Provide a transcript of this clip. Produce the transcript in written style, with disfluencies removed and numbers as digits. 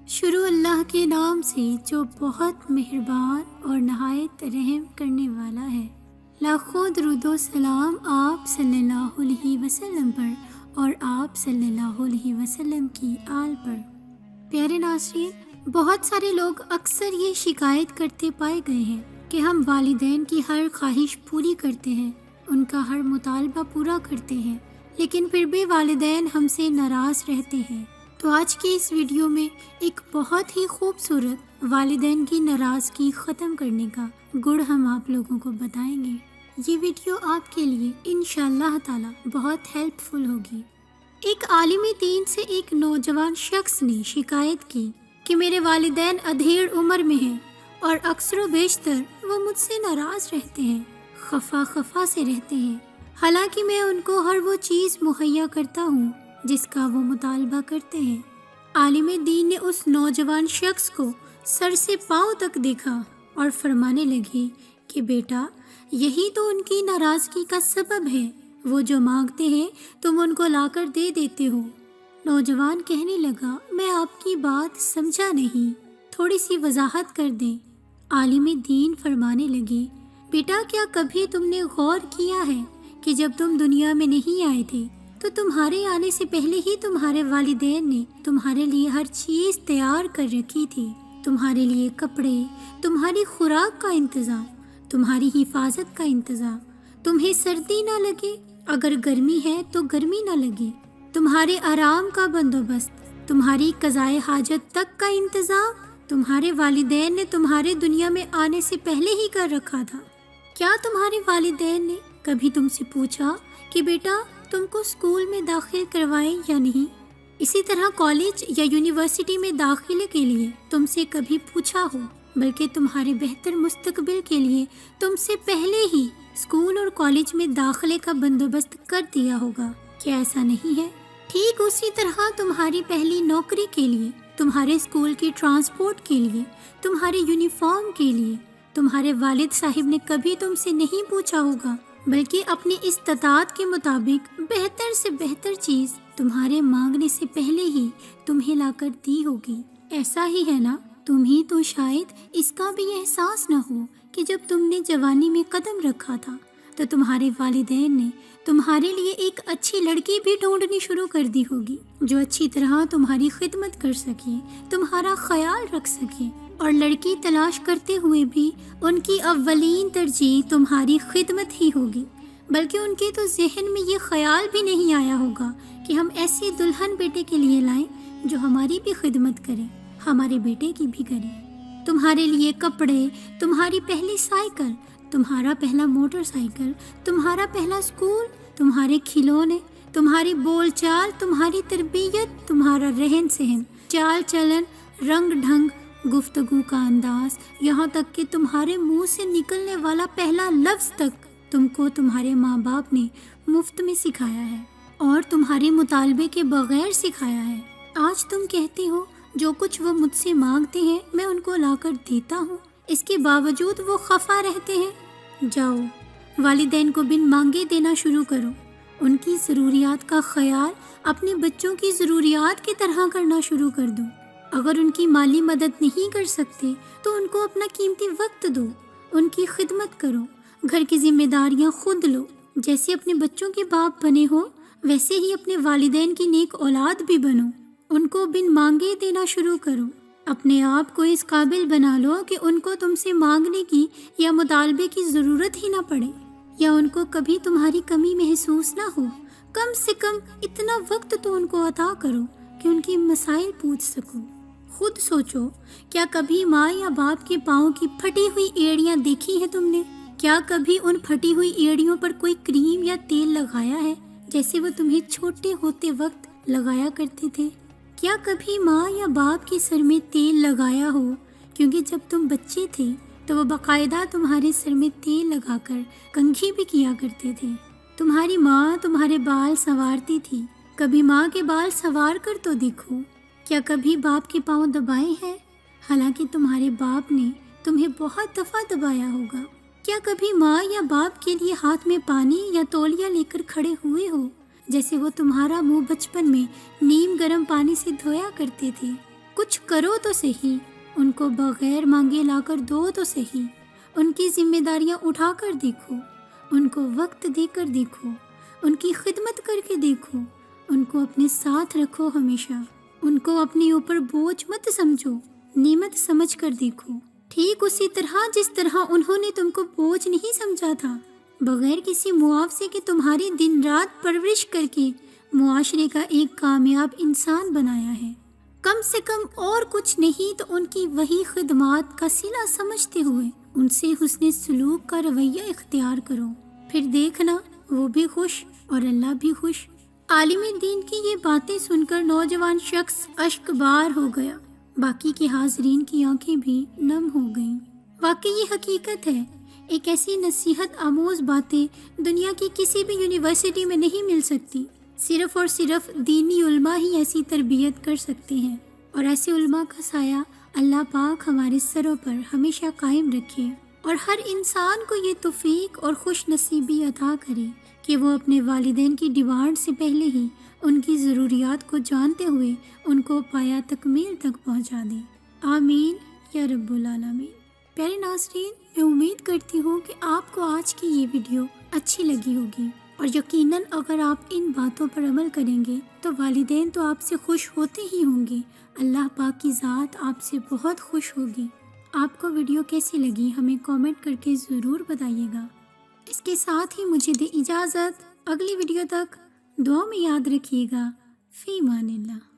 شروع اللہ کے نام سے جو بہت مہربان اور نہایت رحم کرنے والا ہے۔ لاکھوں درود و سلام آپ صلی اللہ علیہ وسلم پر اور آپ صلی اللہ علیہ وسلم کی آل پر۔ پیارے ناظرین، بہت سارے لوگ اکثر یہ شکایت کرتے پائے گئے ہیں کہ ہم والدین کی ہر خواہش پوری کرتے ہیں، ان کا ہر مطالبہ پورا کرتے ہیں، لیکن پھر بھی والدین ہم سے ناراض رہتے ہیں۔ تو آج کی اس ویڈیو میں ایک بہت ہی خوبصورت والدین کی ناراضگی ختم کرنے کا گڑ ہم آپ لوگوں کو بتائیں گے۔ یہ ویڈیو آپ کے لیے انشاءاللہ تعالی بہت ہیلپ فل ہوگی۔ ایک عالم دین سے ایک نوجوان شخص نے شکایت کی کہ میرے والدین ادھیڑ عمر میں ہیں اور اکثر و بیشتر وہ مجھ سے ناراض رہتے ہیں، خفا سے رہتے ہیں، حالانکہ میں ان کو ہر وہ چیز مہیا کرتا ہوں جس کا وہ مطالبہ کرتے ہیں۔ عالم دین نے اس نوجوان شخص کو سر سے پاؤں تک دیکھا اور فرمانے لگے کہ بیٹا، یہی تو ان کی ناراضگی کا سبب ہے، وہ جو مانگتے ہیں تم ان کو لا کر دے دیتے ہو۔ نوجوان کہنے لگا، میں آپ کی بات سمجھا نہیں، تھوڑی سی وضاحت کر دیں۔ عالم دین فرمانے لگے، بیٹا، کیا کبھی تم نے غور کیا ہے کہ جب تم دنیا میں نہیں آئے تھے تو تمہارے آنے سے پہلے ہی تمہارے والدین نے تمہارے لیے ہر چیز تیار کر رکھی تھی، تمہارے لیے کپڑے، تمہاری خوراک کا انتظام، تمہاری حفاظت کا انتظام، تمہیں سردی نہ لگے، اگر گرمی ہے تو گرمی نہ لگے، تمہارے آرام کا بندوبست، تمہاری قضائے حاجت تک کا انتظام تمہارے والدین نے تمہارے دنیا میں آنے سے پہلے ہی کر رکھا تھا۔ کیا تمہارے والدین نے کبھی تم سے پوچھا کہ بیٹا تم کو اسکول میں داخل کروائیں یا نہیں؟ اسی طرح کالج یا یونیورسٹی میں داخلے کے لیے تم سے کبھی پوچھا ہو، بلکہ تمہارے بہتر مستقبل کے لیے تم سے پہلے ہی اسکول اور کالج میں داخلے کا بندوبست کر دیا ہوگا۔ کیا ایسا نہیں ہے؟ ٹھیک اسی طرح تمہاری پہلی نوکری کے لیے، تمہارے اسکول کی ٹرانسپورٹ کے لیے، تمہارے یونیفارم کے لیے تمہارے والد صاحب نے کبھی تم سے نہیں پوچھا ہوگا، بلکہ اپنی استطاعت کے مطابق بہتر سے بہتر چیز تمہارے مانگنے سے پہلے ہی تمہیں لا کر دی ہوگی۔ ایسا ہی ہے نا؟ تمہیں تو شاید اس کا بھی احساس نہ ہو کہ جب تم نے جوانی میں قدم رکھا تھا تو تمہارے والدین نے تمہارے لیے ایک اچھی لڑکی بھی ڈھونڈنی شروع کر دی ہوگی، جو اچھی طرح تمہاری خدمت کر سکے، تمہارا خیال رکھ سکے، اور لڑکی تلاش کرتے ہوئے بھی ان کی اولین ترجیح تمہاری خدمت ہی ہوگی، بلکہ ان کے تو ذہن میں یہ خیال بھی نہیں آیا ہوگا کہ ہم ایسی دلہن بیٹے کے لیے لائیں جو ہماری بھی خدمت کرے، ہمارے بیٹے کی بھی کرے۔ تمہارے لیے کپڑے، تمہاری پہلی سائیکل، تمہارا پہلا موٹر سائیکل، تمہارا پہلا اسکول، تمہارے کھلونے، تمہاری بول چال، تمہاری تربیت، تمہارا رہن سہن، چال چلن، رنگ ڈھنگ، گفتگو کا انداز، یہاں تک کہ تمہارے منہ سے نکلنے والا پہلا لفظ تک تم کو تمہارے ماں باپ نے مفت میں سکھایا ہے اور تمہارے مطالبے کے بغیر سکھایا ہے۔ آج تم کہتے ہو جو کچھ وہ مجھ سے مانگتے ہیں میں ان کو لا کر دیتا ہوں، اس کے باوجود وہ خفا رہتے ہیں۔ جاؤ، والدین کو بن مانگے دینا شروع کرو، ان کی ضروریات کا خیال اپنے بچوں کی ضروریات کی طرح کرنا شروع کر دو۔ اگر ان کی مالی مدد نہیں کر سکتے تو ان کو اپنا قیمتی وقت دو، ان کی خدمت کرو، گھر کی ذمہ داریاں خود لو۔ جیسے اپنے بچوں کے باپ بنے ہو ویسے ہی اپنے والدین کی نیک اولاد بھی بنو، ان کو بن مانگے دینا شروع کرو، اپنے آپ کو اس قابل بنا لو کہ ان کو تم سے مانگنے کی یا مطالبے کی ضرورت ہی نہ پڑے، یا ان کو کبھی تمہاری کمی محسوس نہ ہو۔ کم سے کم اتنا وقت تو ان کو عطا کرو کہ ان کی مسائل پوچھ سکو۔ خود سوچو، کیا کبھی ماں یا باپ کے پاؤں کی پھٹی ہوئی ایڑیاں دیکھی ہیں تم نے؟ کیا کبھی ان پھٹی ہوئی ایڑیوں پر کوئی کریم یا تیل لگایا ہے جیسے وہ تمہیں چھوٹے ہوتے وقت لگایا کرتے تھے؟ کیا کبھی ماں یا باپ کے سر میں تیل لگایا ہو؟ کیونکہ جب تم بچے تھے تو وہ باقاعدہ تمہارے سر میں تیل لگا کر کنگھی بھی کیا کرتے تھے۔ تمہاری ماں تمہارے بال سنوارتی تھی، کبھی ماں کے بال سنوار کر تو دیکھو۔ کیا کبھی باپ کے پاؤں دبائے ہیں حالانکہ تمہارے باپ نے تمہیں بہت دفعہ دبایا ہوگا؟ کیا کبھی ماں یا باپ کے لیے ہاتھ میں پانی یا تولیہ لے کر کھڑے ہوئے ہو جیسے وہ تمہارا منہ بچپن میں نیم گرم پانی سے دھویا کرتے تھے؟ کچھ کرو تو صحیح، ان کو بغیر مانگے لا کر دو تو صحیح، ان کی ذمہ داریاں اٹھا کر دیکھو، ان کو وقت دے کر دیکھو، ان کی خدمت کر کے دیکھو، ان کو اپنے ساتھ رکھو ہمیشہ، ان کو اپنے اوپر بوجھ مت سمجھو، نعمت سمجھ کر دیکھو، ٹھیک اسی طرح جس طرح انہوں نے تم کو بوجھ نہیں سمجھا تھا، بغیر کسی معاوضے کے تمہاری دن رات پرورش کر کے معاشرے کا ایک کامیاب انسان بنایا ہے۔ کم سے کم اور کچھ نہیں تو ان کی وہی خدمات کا صلہ سمجھتے ہوئے ان سے حسن سلوک کا رویہ اختیار کرو، پھر دیکھنا وہ بھی خوش اور اللہ بھی خوش۔ عالم دین کی یہ باتیں سن کر نوجوان شخص اشک بار ہو گیا، باقی کے حاضرین کی آنکھیں بھی نم ہو گئیں۔ واقعی یہ حقیقت ہے، ایک ایسی نصیحت آموز باتیں دنیا کی کسی بھی یونیورسٹی میں نہیں مل سکتی، صرف اور صرف دینی علماء ہی ایسی تربیت کر سکتے ہیں، اور ایسے علماء کا سایہ اللہ پاک ہمارے سروں پر ہمیشہ قائم رکھے، اور ہر انسان کو یہ توفیق اور خوش نصیبی عطا کرے کہ وہ اپنے والدین کی ڈیمانڈ سے پہلے ہی ان کی ضروریات کو جانتے ہوئے ان کو پایا تکمیل تک پہنچا دے۔ آمین یا رب العالمین۔ پیارے ناظرین، میں امید کرتی ہوں کہ آپ کو آج کی یہ ویڈیو اچھی لگی ہوگی، اور یقیناً اگر آپ ان باتوں پر عمل کریں گے تو والدین تو آپ سے خوش ہوتے ہی ہوں گے، اللہ پاک کی ذات آپ سے بہت خوش ہوگی۔ آپ کو ویڈیو کیسی لگی ہمیں کامنٹ کر کے ضرور بتائیے گا۔ اس کے ساتھ ہی مجھے دے اجازت، اگلی ویڈیو تک دعا میں یاد رکھیے گا۔ فی امان اللہ۔